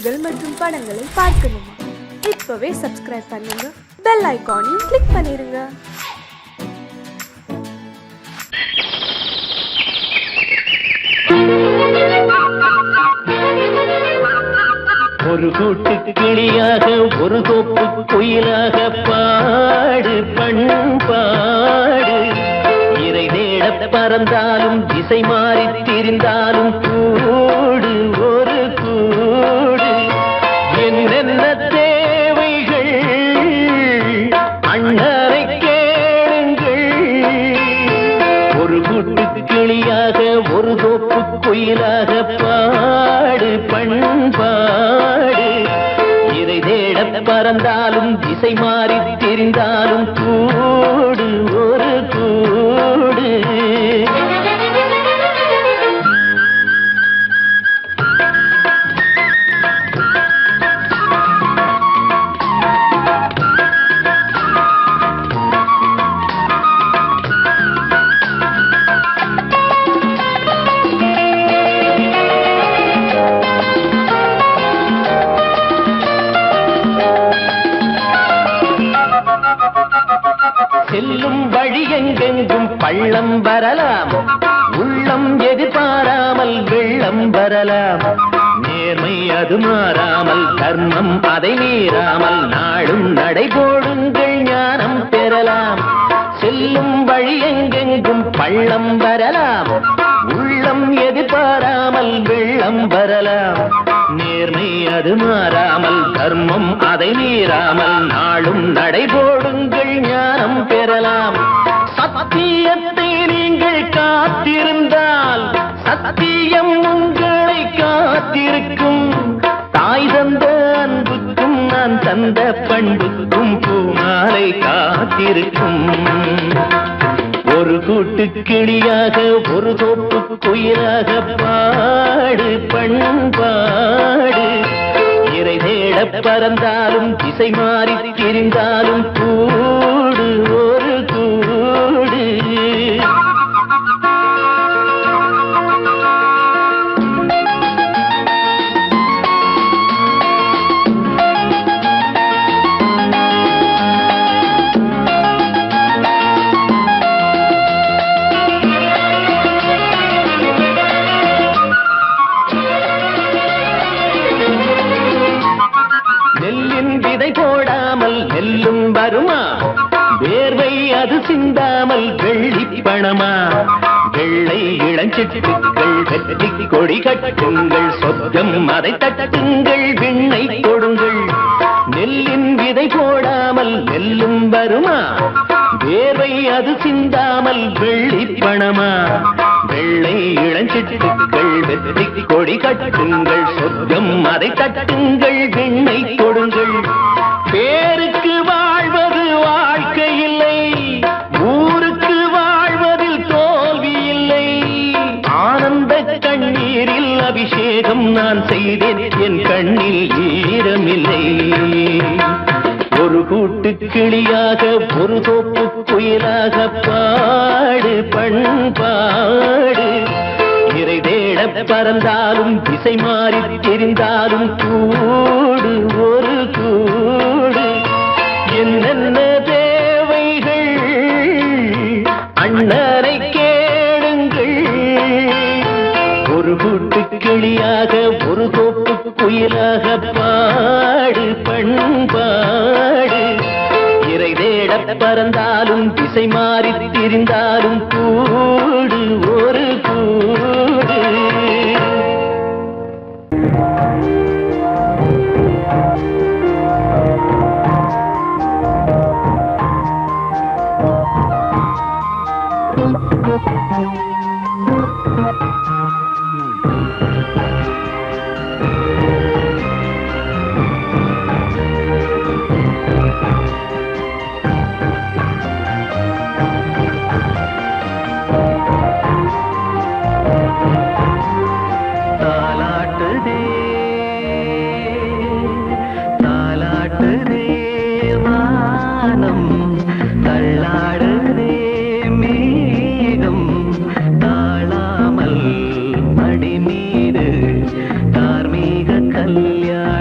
பாடல்கள் மற்றும் படங்களை பார்க்கணுமா? இப்பவே சப்ஸ்கிரைப் பண்ணுங்க, பெல் ஐகானையும் கிளிக் பண்ணிருங்க. ஒரு கூட்டு கிளியாக ஒரு தோப்பு குயிலாக பாடு பண்பாடு. இறை தேட பறந்தாலும் திசை மாறி திரிந்தாலும் கூடு ஒரு கூடு. என்னென்ன தேவைகள் அண்ணரை கேளுங்கள். ஒரு கூட்டு கிளியாக ஒரு தோப்பு குயிலாக பாடு பண்பாடு. இறை தேட பறந்தாலும் திசை மாறி தெரிந்தாலும் கூடு ஒரு கூடு. செல்லும் வழி எங்கெங்கும் பள்ளம் வரலாம், உள்ளம் எதிர்பாராமல் வெள்ளம் வரலாம். நேர்மை அது மாறாமல், தர்மம் அதை மீறாமல், நாடும் நடைபோடுங்கள் ஞானம் பெறலாம். செல்லும் வழி எங்கெங்கும் பள்ளம் வரலாம், உள்ளம் எதிர்பாராமல் வெள்ளம் வரலாம். நேர்மை அது மாறாமல், தர்மம் அதை மீறாமல், நாளும் நடைபோடுங்கள் ஞானம் பெறலாம். சத்தியத்தை நீங்கள் காத்திருந்தால் சத்தியம் உங்களை காத்திருக்கும். தாய் தந்த அன்புக்கும் நான் தந்த பண்புக்கும் பூமாலை காத்திருக்கும். ஒரு கூட்டு கிளியாக ஒரு தோப்பு குயிலாக பாடு பண்பாடு. இறை தேட பறந்தாலும் திசை மாறி திரிந்தாலும் கூடு ஒரு கூடு. போடாமல் நெல்லும் வருமா? வேர்வை அது சிந்தாமல் வெள்ளி பணமா? வெள்ளை இளஞ்சிட்டுக்கள் வெற்றி கொடி கட்டுங்கள், சொர்க்கம் அதை தட்டுங்கள், விண்ணை கொடுங்கள். நெல்லின் விதை போடாமல் நெல்லும் வருமா? வேர்வை அது சிந்தாமல் வெள்ளி பணமா? வெள்ளை இளஞ்சிட்டுக்கள் வெற்றி கொடி கட்டுங்கள், சொர்க்கம் அதை தட்டுங்கள், விண்ணை கொடுங்கள். பேருக்கு வாழ்வது வாழ்க்கை இல்லை, ஊருக்கு வாழ்வதில் தோல்வி இல்லை. ஆனந்த கண்ணீரில் அபிஷேகம் நான் செய்தேன், என் கண்ணில் ஈரமில்லை. ஒரு கூட்டு கிளியாக ஒரு தோப்பு குயிலாக பாடு பண்பாடு. இறை தேட பறந்தாலும் திசை மாறி தெரிந்தாலும் கூடு ஒரு கூடு. என்னென்ன தேவைகள் அண்ணரை கேளுங்கள். ஒரு கூட்டு கிளியாக ஒரு தோப்பு குயிலாக பாடு பண்பாடு. இறை தேட பறந்தாலும் திசை மாறி திரிந்தாலும் கூடு ஒரு கூடு. தாளாமல் மடி மீது தார்மீக கல்யாணம்.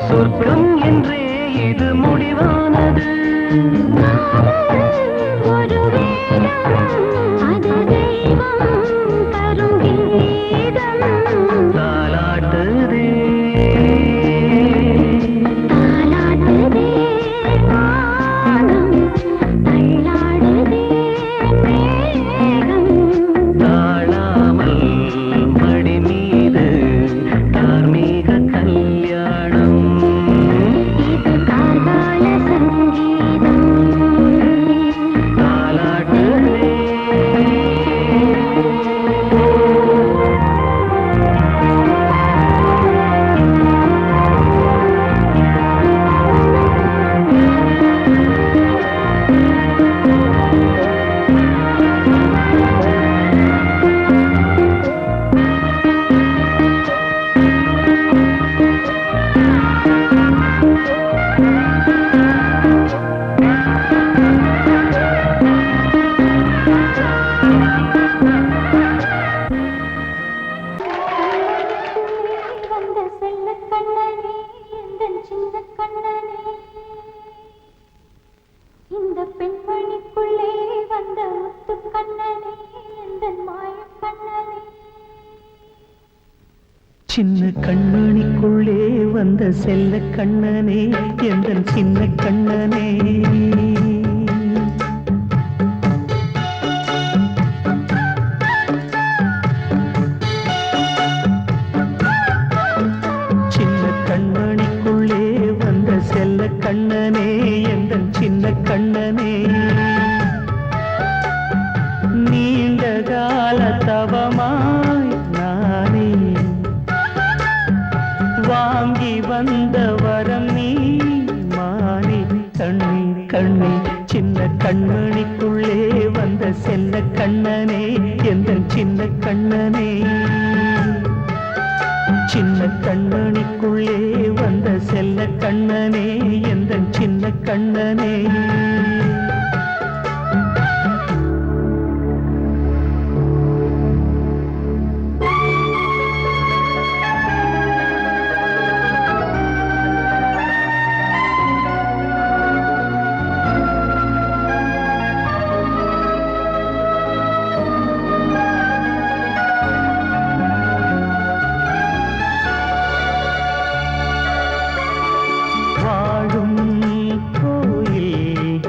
சொர்க்கம் என்றே இது முடிவானது. ஒரு வேதம் அது தெய்வம் தரும் கீதம் தாலாட்டுதே தாலாட்டுதே வானம் தள்ளாடுதே மேகம் தாழாமல் மடி மீது தார்மீக கல்யாணம். இது கார்கால சங்கீதம் தாலாட்டுதே வந்த செல்ல கண்ணனே எந்தன் சின்ன கண்ணனே இந்த பெண்மணிக்குள்ளே வந்த முத்து கண்ணனே எந்தன் மாய கண்ணனே சின்ன கண்மணிக்குள்ளே வந்த செல்ல கண்ணனே எந்தன் சின்ன கண்ணனே. சின்ன கண்மணிக்குள்ளே வந்த செல்ல கண்ணனே எந்தன் சின்ன கண்ணனே. நீண்ட கால தவமாய் நானே வாங்கி வந்த வரம் நீ மானே கண்ணே கண்ணே. சின்ன கண்மணிக்குள்ளே வந்த செல்ல கண்ணனே எந்தன் சின்ன கண்ணனே. சின்ன கண்மணிக்குள்ளே வந்த செல்ல கண்ணனே எந்தன் சின்ன கண்ணனே. வாழும் கோயில்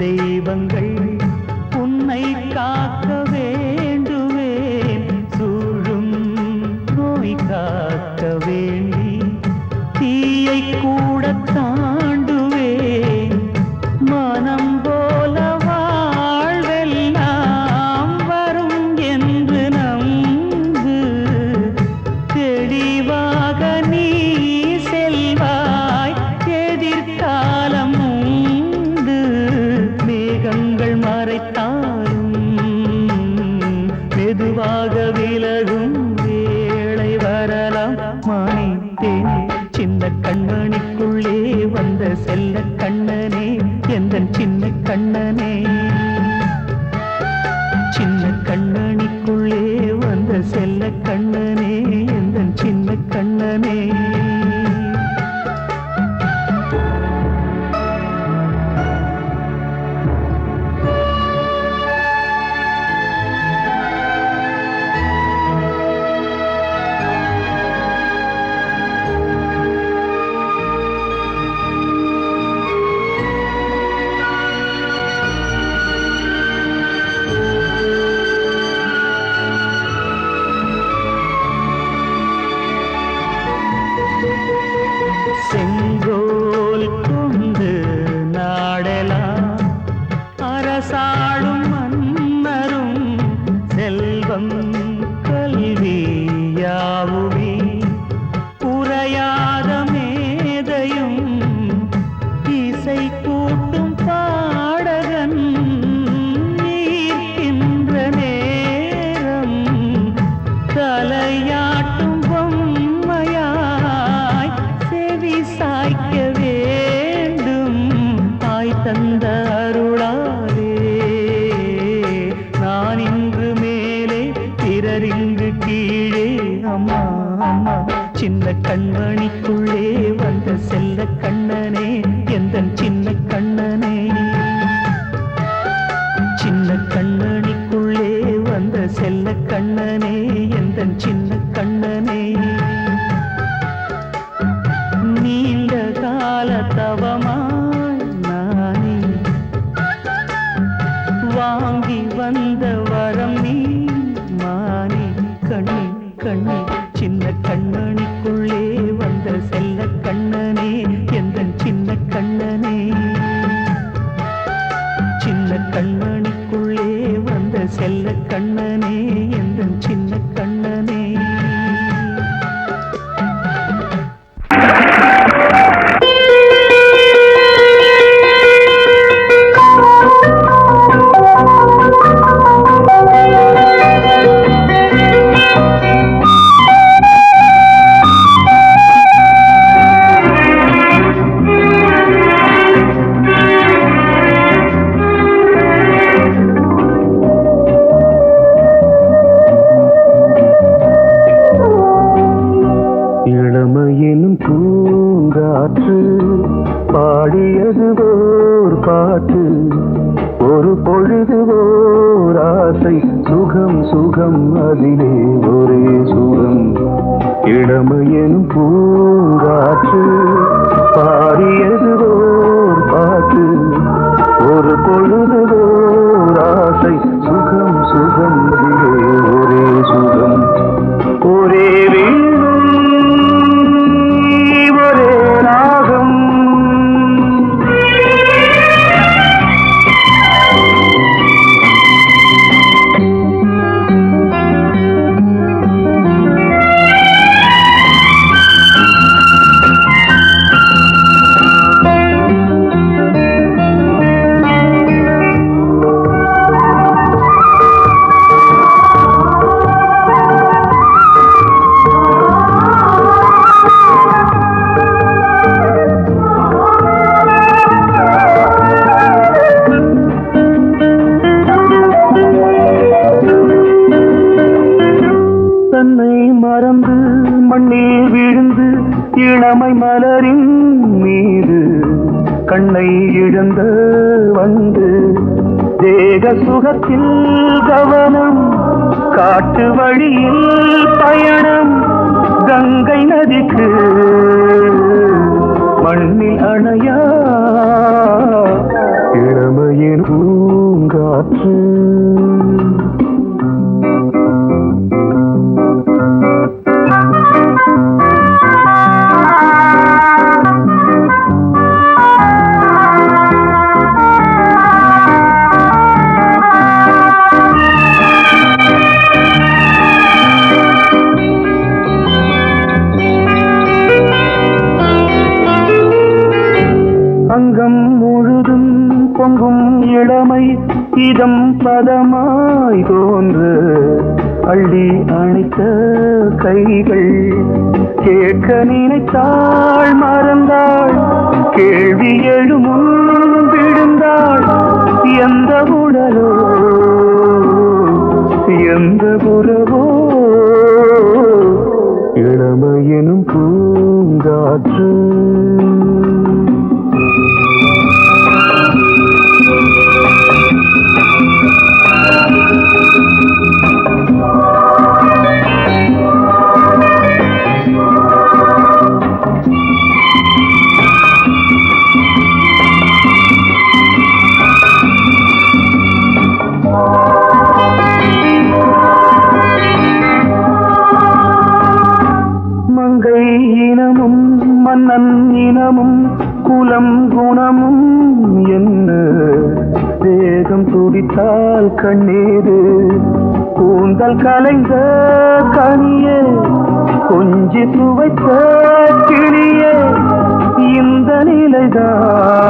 தீயை கூட தாண்டுவேன் மனம் போல வாழ்வெல்லாம் வரும் என்று நம்பு தெளிவாக நீ செல்வாய் எதிர்காலம் உண்டு மேகங்கள் மறைத்தாலும் மெதுவாக விலகும் வேளை வரலாம் மானே தேனே சின்ன கண்மணிக்குள்ளே வந்த செல்ல கண்ணனே எந்தன் சின்ன கண்ணனே சின்ன கண்ணனிக்குள்ளே வந்த செல்ல கண்ணனே எந்தன் சின்ன கண்ணனே செங்கோல் கொண்டு நாடெல்லாம் அரசாளும் மன்னரும் செல்வம் கல்வி யாவுமே உரையாத மேதையும் இசை கூட்டும் பாடகன் ஈர்க்கின்ற நேரம் தலையாட்டும் பொம்மையாய் செவி சாய்க்க வேண்டும் தாய் தந்த அருளாலே நான் இன்று மேலே பிறர் இங்கு கீழே அம்மா அம்மா சின்ன கண்மணிக்குள்ளே வந்த செல்ல கண்ணனே எந்தன் சின்ன கண்ணனே சின்ன கண்ணனிக்குள்ளே வந்த செல்ல கண்ணனே எந்தன் சின்ன கண்ணனே நீண்ட கால தவமாய் நானே வாங்கி வந்த வரம் நீ மானே கண்ணே கண்ணே சின்ன கண்ணனிக்குள்ளே வந்த செல்ல கண்ணனே எந்தன் சின்ன கண்ணனே சின்ன கண்ணனிக்குள்ளே வந்த செல்ல கண்ணனே எந்தன் சின்ன கண்ணனே இளமையெனும் பூங்காற்று பாடியது ஓர் பாட்டு ஒரு பொழுது ஓர் ஆசை சுகம் சுகம் அதிலே ஒரே சுகம் இளமையெனும் பூங்காற்று பாடியது ஓர் பாட்டு ஒரு பொழுது ஓர் ஆசை சுகம் சுகம் அதிலே ஒரே சுகம் ஒரே மண்ணில் விழுந்து இளமை மலரின் மீது கண்ணை இழந்த வந்து தேக சுகத்தில் கவனம் காட்டு வழியில் பயணம் கங்கை நதிக்கு மண்ணில் அணையா இளமையின் பூங்காற்று அங்கம் முழுதும் பொங்கும் இளமை இதம் பதமாய் தோன்று அள்ளி அணைத்த கைகள் கேட்க நினைத்தாள் மறந்தாள் கேள்வி எழுமுன் விழுந்தாள் எந்த உடலோ எந்த புறவோ இளமையெனும் பூங்காற்று மன்னன் இனமும் குலம் குணமும் என்ன வேகம் துடித்தால் கண்ணீரு கூந்தல் கலைந்த கனியே கொஞ்சி துவைத்த கிளியே இந்த நிலைதான்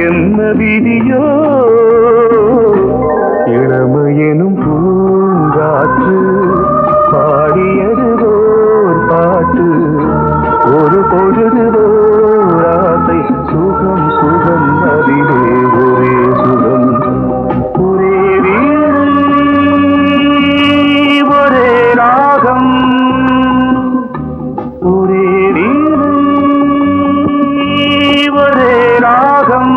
என்ன விதியோ இளமையெனும் பூங்காற்று பாடியதுவோர் பாட்டு ஒரு பொழுதுவோர் ஆசை சுகம் சுகம் அதிலே ஒரே சுகம் ஒரே வீடு ஒரே ராகம் ஒரே வீடு ஒரே ராகம்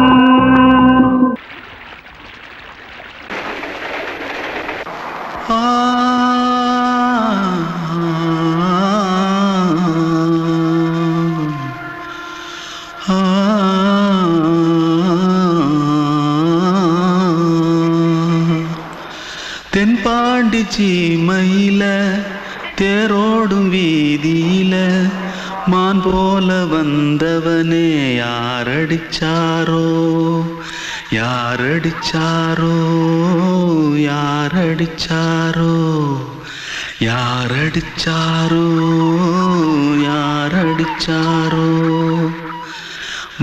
தென்பாண்டி சீமையில தேரோடும் வீதியில மான் போல வந்தவனே யாரடிச்சாரோ யாரடிச்சாரோ யாரடிச்சாரோ யாரடிச்சாரோ யாரடிச்சாரோ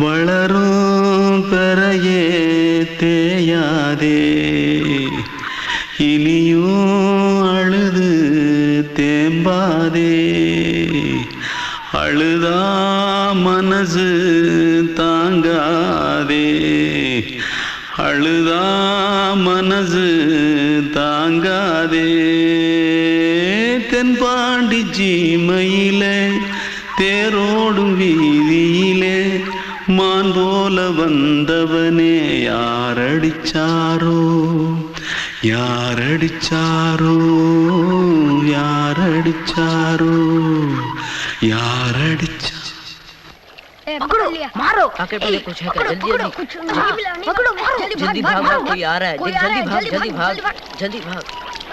வளரும் பெறையே தேயாதே இனியும் அழுது தேம்பாதே அழுதா மனசு தாங்காதே அழுதா மனசு தாங்காதே தென்பாண்டி சீமையிலே தேரோடும் வீதியிலே மான் போல வந்தவனே யாரடிச்சாரோ யாரடிச்சாரோ யாரடிச்சாரோ यारडिचा पकड़ो मारो आके पहले कुछ है क्या जल्दी जल्दी पकड़ो मारो जल्दी भाग भाग कोई आ रहा है जल्दी भाग जल्दी भाग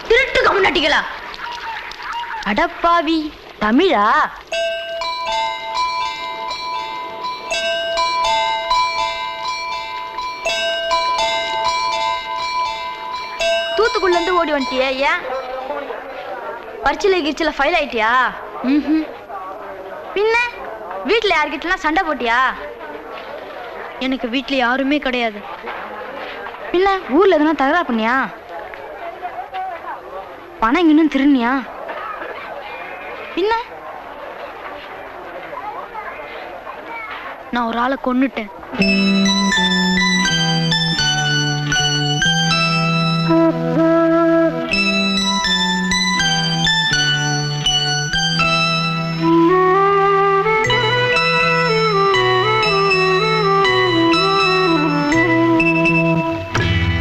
திருட்டு கம்னாட்டிகளா அடப்பாவி தமிழா தூத்துக்குள்ள இருந்து ஓடி வந்துட்டியா ஏன் பரிச்சையில கிரிச்சில ஃபைல் ஆயிட்டியா பின்ன வீட்டுல யார்கிட்டலாம் சண்டை போட்டியா எனக்கு வீட்டுல யாருமே கிடையாது பின்ன ஊர்ல எதுனா தகராறு பண்ணியா பணம் இன்னும் திருநியா பின்ன நான் ஒரு ஆளை கொன்னுட்டேன்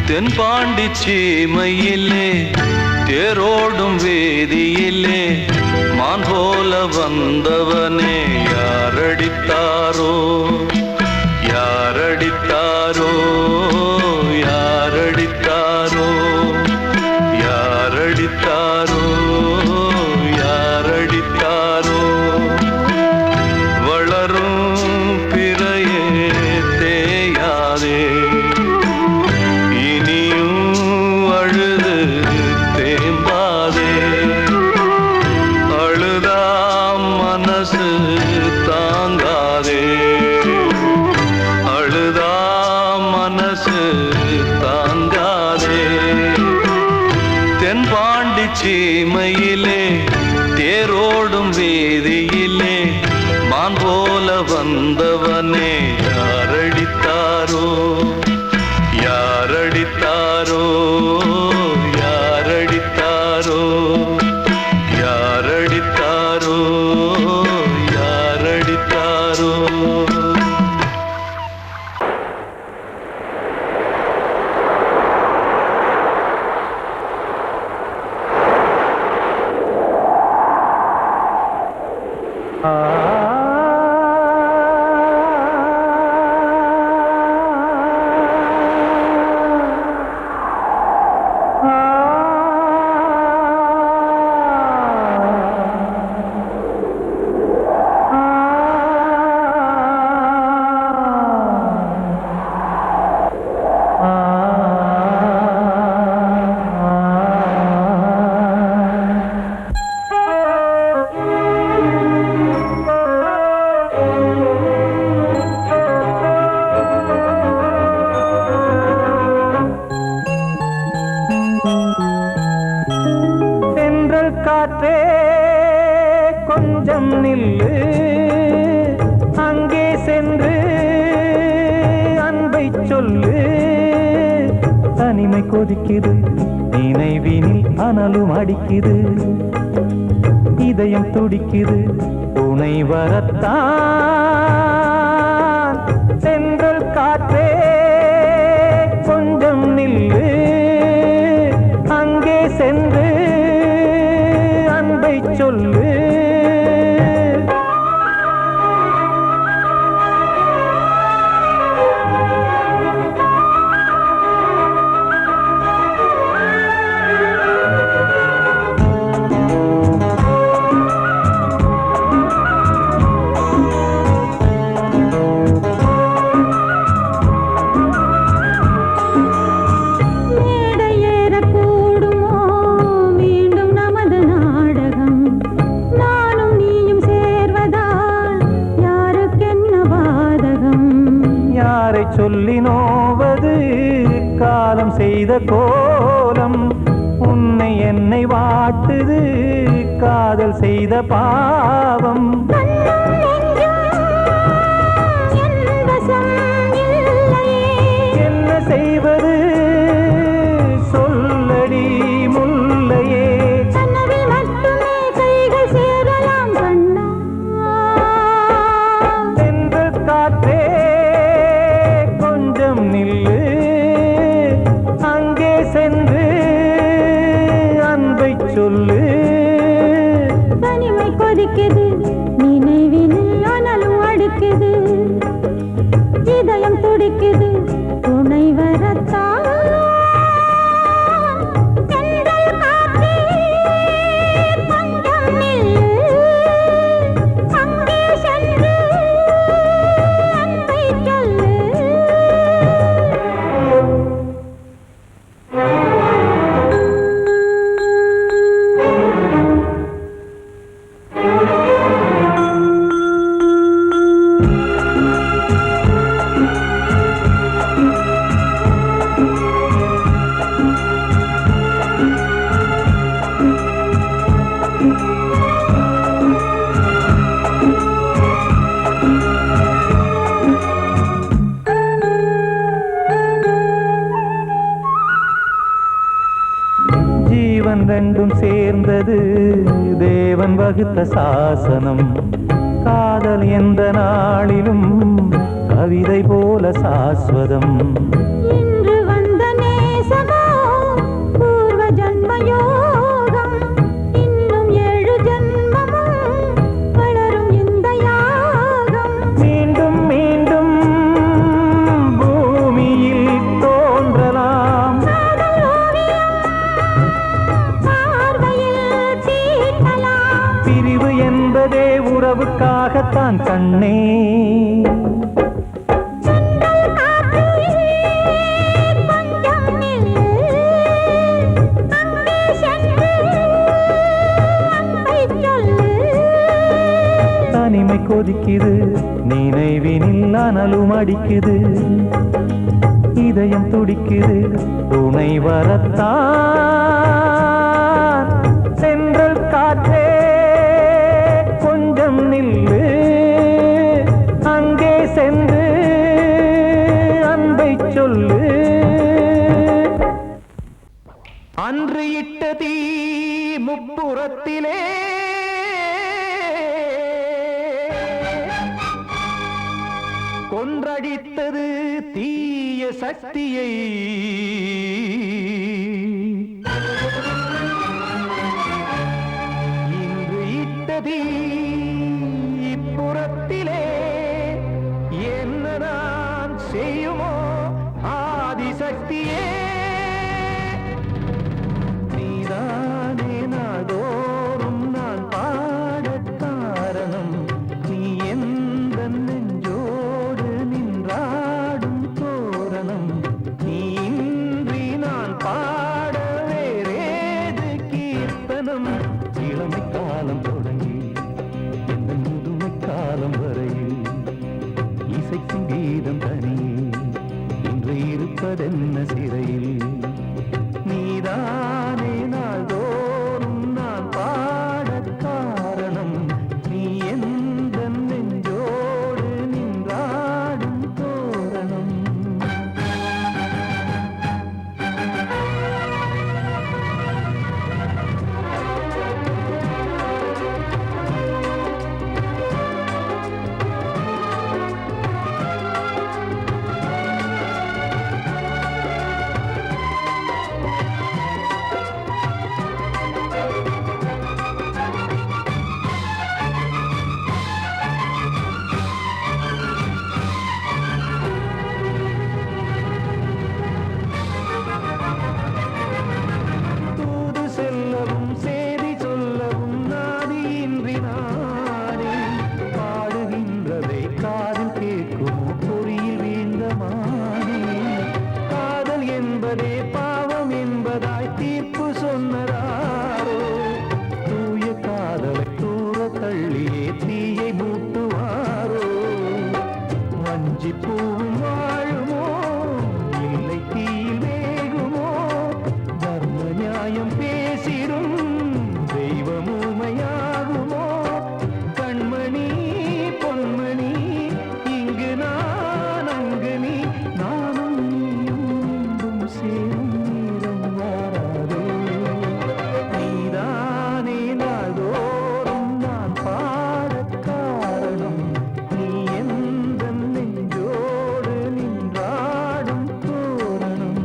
தென்பாண்டி சீமையிலே தேரோடும் வேதியிலே மான் போல வந்தவனே யாரடித்தாரோ யாரடித்தாரோ யாரடித்தாரோ யாரடித்தாரோ யாரடித்தாரோ வளரும் பிறையே தேயாதே தாங்காதே வந்தவனே யாரடித்தாரோ யாரடித்தாரோ யாரடித்தாரோ யாரடித்தாரோ யாரடித்தாரோ காற்றே கொஞ்சம் நில்லு அங்கே சென்று அன்பை சொல்லு தனிமை கொதிக்குது நினைவினில் அனலும் அடிக்குது இதயம் துடிக்குது துணை வரத்தான் சென்றல் காற்றே கொஞ்சம் நில்லு அங்கே சென்று அன்பை சொல்லு சொல்லி நோவது காலம் செய்த கோலம் உன்னை என்னை வாட்டுது காதல் செய்த பாவம் என்ன செய்வது சொல்லடி முல்லையே சென்று காற்றே நில்லு அங்கே சென்று அன்பை சொல்லு தனிமை கொதிக்குது நினைவினில் அனலும் அடிக்குது இதயம் துடிக்குது துணை வரத்தான் ரெண்டும் சேர்ந்தது தேவன் வகுத்த சாசனம் காதல் எந்த நாளிலும் கவிதை போல சாஸ்வதம் இன்று வந்த நேசமோ பூர்வ ஜன்ம யோகம் இன்னும் 7 ஜன்மமும் வளரும் இந்த யாகம் மீண்டும் மீண்டும் பூமியில் தோன்றலாம் பிரிவு என்பதே உறவுக்காகத்தான் கண்ணே தனிமை கொதிக்குது நினைவினில் அனலும் அடிக்குது இதயம் துடிக்குது துணை வரத்தான் சென்றல் காற்றே கொஞ்சம் நில்லு தீ முப்புறத்திலே கொன்றடித்தது தீய சக்தியை இன்று இட்டதி இப்புறத்திலே என்னதான் செய்யுமோ ஆதிசக்தியே நீதானே நாள்தோறும் நான் பாடக் காரணம் நீ எந்த நெஞ்சோடு நின்றாடும் தோரணம் நீ இன்றி நான் பாட வேறேது கீர்த்தனம் இளமை காலம் தொடங்கி எந்த முதுமை காலம் வரையில் இசைக்கும் கீதம் தனியே இன்று இருப்பதென்ன சிறையில் நீதானே நாள்தோறும் நான் பாடக் காரணம் நீ எந்த நெஞ்சோடு நின்றாடும் தோரணம் பூவும் வாழுமோ இல்லை தீயில் வேகுமோ தர்ம நியாயம் பேசிடும் தெய்வமுமையாகுமோ கண்மணி பொன்மணி இங்கு நான் அங்கு நீ நானும் நீயும் மீண்டும் சேரும் நேரம் வாராதே நீதானே நாள்தோறும் நான் பாடக் காரணம் நீ எந்த நெஞ்சோடு நின்றாடும் தோரணம்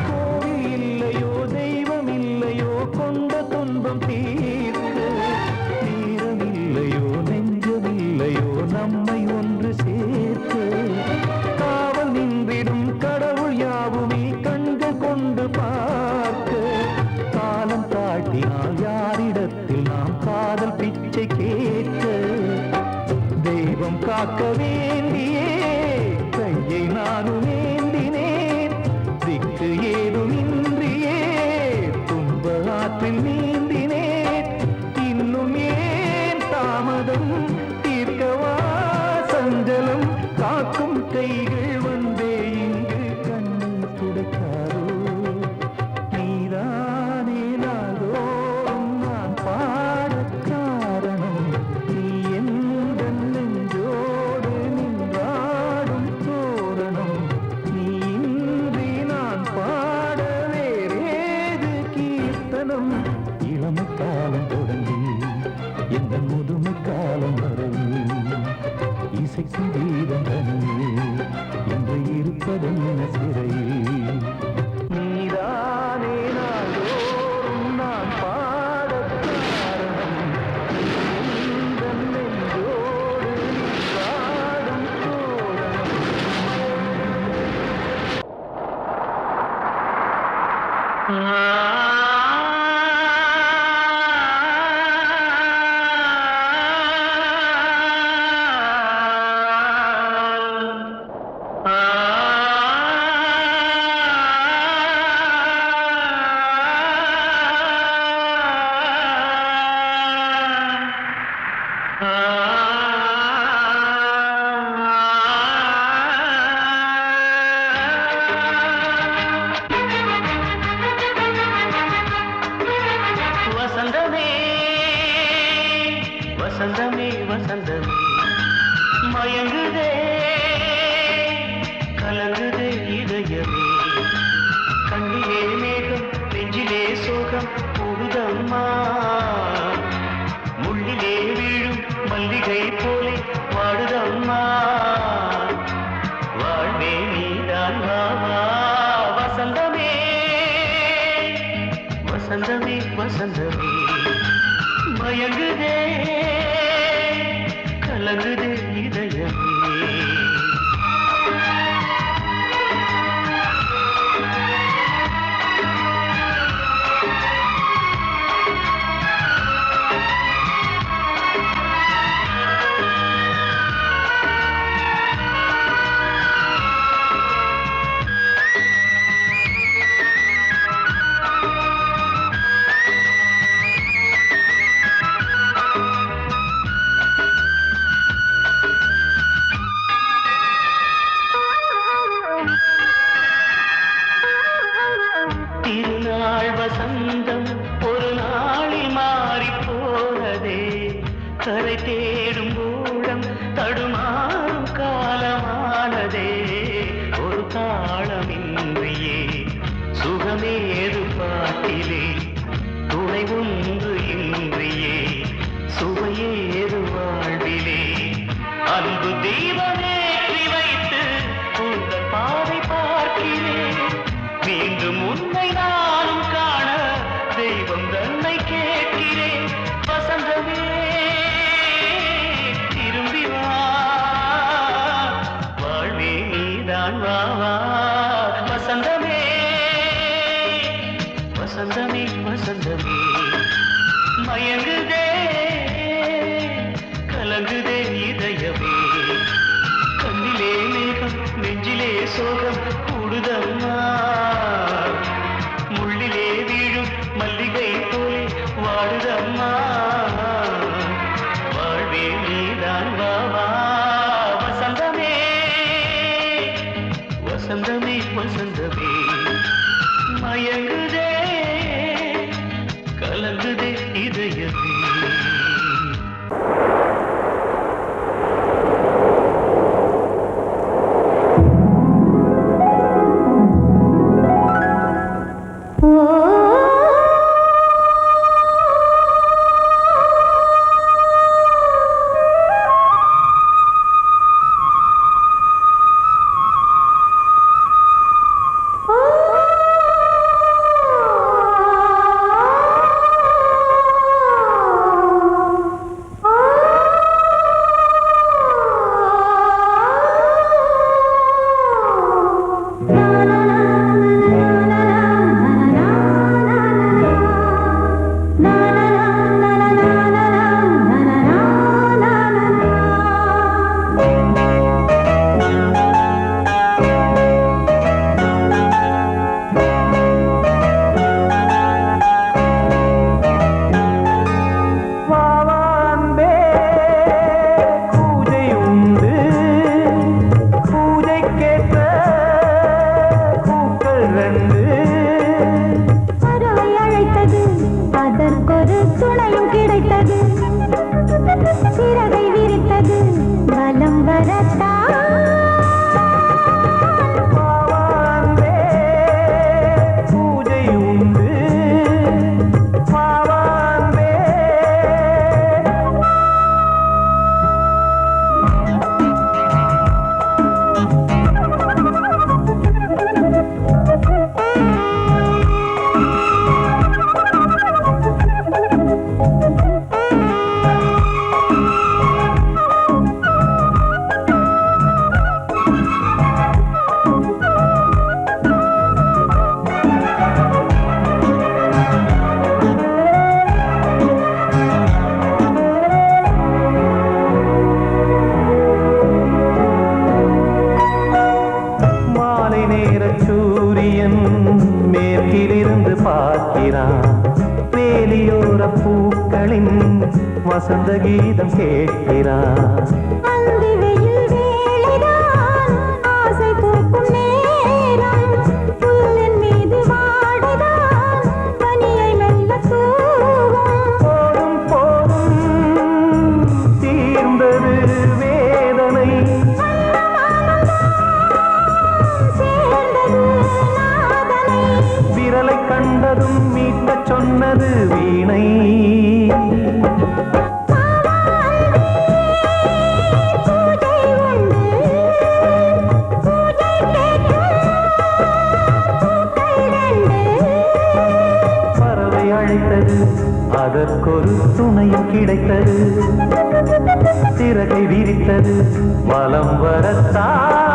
கோவில் இல்லையோ தெய்வம் இல்லையோ கொண்ட துன்பம் தீர்க்க நேரம் இல்லையோ நெஞ்சம் இல்லையோ நம்மை ஒன்று சேர்க்க காவல் நின்றிடும் கடவுள் யாவுமே கண்கள் கொண்டு பார்க்க காலம் தாட்டினால் யாரிடத்தில் நாம் காதல் பிச்சை கேட்க தெய்வம் காக்க வேண்டியே கையை நானும் ஏந்தினேன் திக்கு ஏதுமின்றியே துன்ப ஆற்றில் நீந்தினேன் இன்னும் ஏன் தாமதம் தீர்க்கவா சஞ்சலம் காக்கும் கைகள் வந்தே இங்கு கண்ணீர் துடைக்காரோ நீதானே நாள்தோறும் நான் பாடக் காரணம் நீ எந்த நெஞ்சோடு நின்றாடும் தோரணம் நீ இன்றி நான் பாட வேறேது கீர்த்தனம் இளமை காலம் தொடங்கி எந்த முதுமை காலம் வரையில் இசைக்கும் கீதம் தனியே என்று இருப்பதென்ன சிறையில் நீதானே நாள்தோறும் நான் பாடக் காரணம் நீ எந்த நெஞ்சோடு நின்றாடும் தோரணம் வசந்தமே வசந்தமே மயங்குதே கலங்குதே இதயமே கண்ணிலே மேகம் நெஞ்சிலே சோகம் கூடுதம்மா முள்ளிலே வீழும் மல்லிகை போலே வாடுதம்மா வாழ்வே நீதான் வாவா வசந்தமே வசந்தமே வசந்தமே மயங்குதே கலங்குதே இதயமே திருநாள் வசந்தம் ஒரு நாளில் மாறி போனதே கரை தேடும் ஊழம் தடுமாறும் காலமானதே ஒரு தாளமின்றியே சுகமேது பாட்டிலே துணை ஒன்று இன்றியே சுவையேது வாழ்விலே அன்பு தெய்வமேற்றி வைத்து உங்கள் பாதை பார்க்கிறேன் மீண்டும் உன்னை நானும் காண தெய்வம் தன்னை கேட்கிறேன் வசந்தமே திரும்பி வா வாழ்வே நீதான் வா வா வசந்தமே வசந்தமே வசந்தமே மயங்குதே கலங்குதே இதயமே கண்ணிலே மேகம் நெஞ்சிலே சோகம் கூடுதம்மா முள்ளிலே வீழும் மல்லிகை போலே வாடுதம்மா வாழ்வே நீதான் வா வா வசந்தமே வசந்தமே வசந்தமே மயங்குதே கலங்குதே இதயமே வசந்த கீதம் கேட்கிறான். அந்தி வெயில் வேளைதான் ஆசை பூக்கும் நேரம், புல்லின் மீது வாடைதான் பனியை மெல்ல தூவும். போதும் போதும் கேட்டதும் மீட்டச் சொன்னது வீணை. பறவை அழைத்தது, அதற்கொரு துணையும் கிடைத்தது. சிறகை விரித்தது, வலம் வரத்தான்